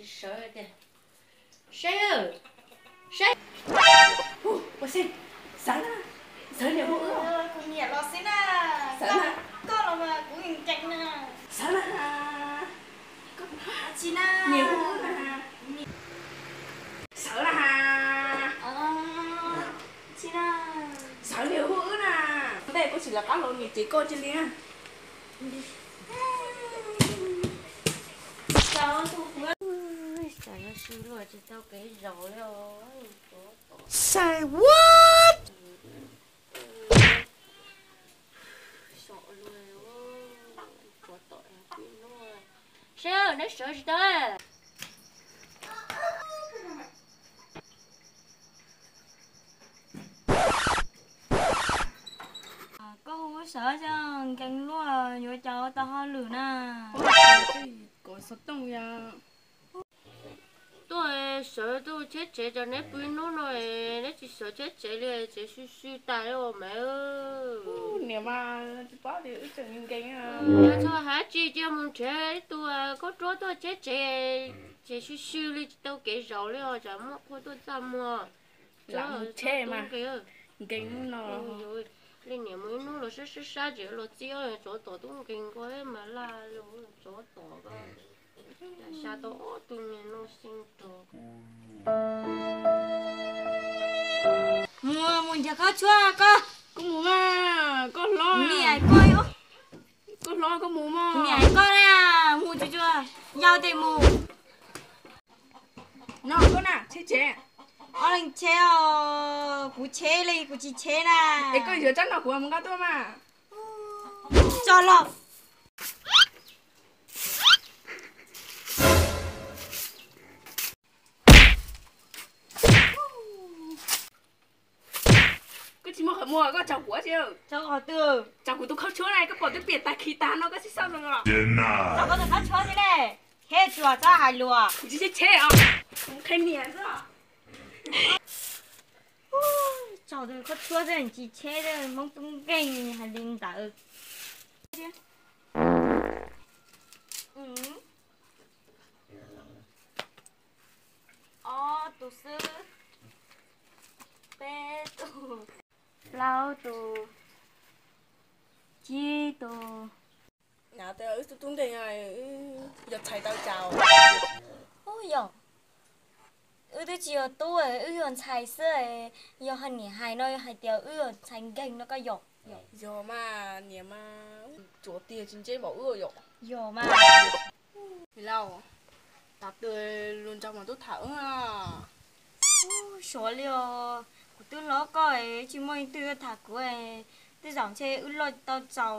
chỉ sợ kìa. Sợ. Sợ. Ủa xin, sợ nè. Sợ nhiều hữu ước. Cũng nhẹ lo xin à. Sợ nè. Con là mà cũng hình cạnh nè. Sợ nè. Chị nè. Nhiều hữu ước nè. Sợ nè. Chị nè. Sợ nhiều hữu ước nè. Đây cũng chỉ là cá lộn chị cô trên đi ha. Sao tôi sợ nó xin rồi thì tao kể rồi rồi. Say what? Sợ luôn. Có tội quỷ nó. Sao nó sợ gì ta? Có không có sợ chứ cạnh luôn à nhớ cháu tao ho lử nè. Có sợ tông ya. Tôi sợ tôi chết trẻ cho nếp quỷ nó rồi. Nó chỉ sợ chết trẻ liền trẻ suy tài rồi mẹ ơi. Nếu mà bác thì ước chẳng những cái à. Thôi hả chị cho mình trẻ tôi có chỗ tôi chết trẻ trẻ suy đi tao kể rồi rồi chả mất thôi tôi xăm mà. Làm trẻ mà. Cái nó rồi lên nhà mới nó là sát chứ là chia chỗ tổ tung kinh quá mà la rồi chỗ tổ cơ sao tổ tụi nhà nó sinh tổ Mua muốn cho có chua có. có mù mà có lo Mì ai coi ó. có lo có mù mà Mì ai coi nè, mua cho chua. Giao tiền mua. nó có nè chế Anh chế cú chế đi, cú chỉ chế nè. ấy có giờ chắc nó của mình có tôi mà Cho lo. cái chỉ mua có chào của chứ Cho họ từ. chào của tôi không chỗ này có bỏ tôi biệt tại khi ta nó có gì sao rồi à Cho có thể phát chua thế này. Hết chua ra hai lùa. chỉ chế à không khai nhẹ nữa Cháu tôi có chua thế chỉ chế thế mong tung kinh hay linh ta ư. Tụ sư. Bê tụ. Lao tụ. Chi tụ. nhà tôi ở tung đây này giờ thầy tao chào Ôi dồi. Tôi chỉ ở tôi còn xài sữa giờ hành nhỉ hai nơi hai tiểu còn xanh gành nó có dọc giờ mà nhà mà chỗ tiền chính chế bảo ưa rồi giờ mà thì lâu tập tôi luôn trong mà tôi thở à số liệu của tôi nó coi chỉ mỗi tôi thả của tôi giảm chế lo tao giàu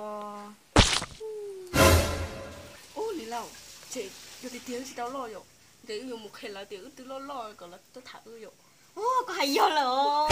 ô lý lâu chị giờ thì tiếng chị tao lo rồi để dùng một hệ là tiếng tôi lo còn là tôi thở rồi có hay giờ rồi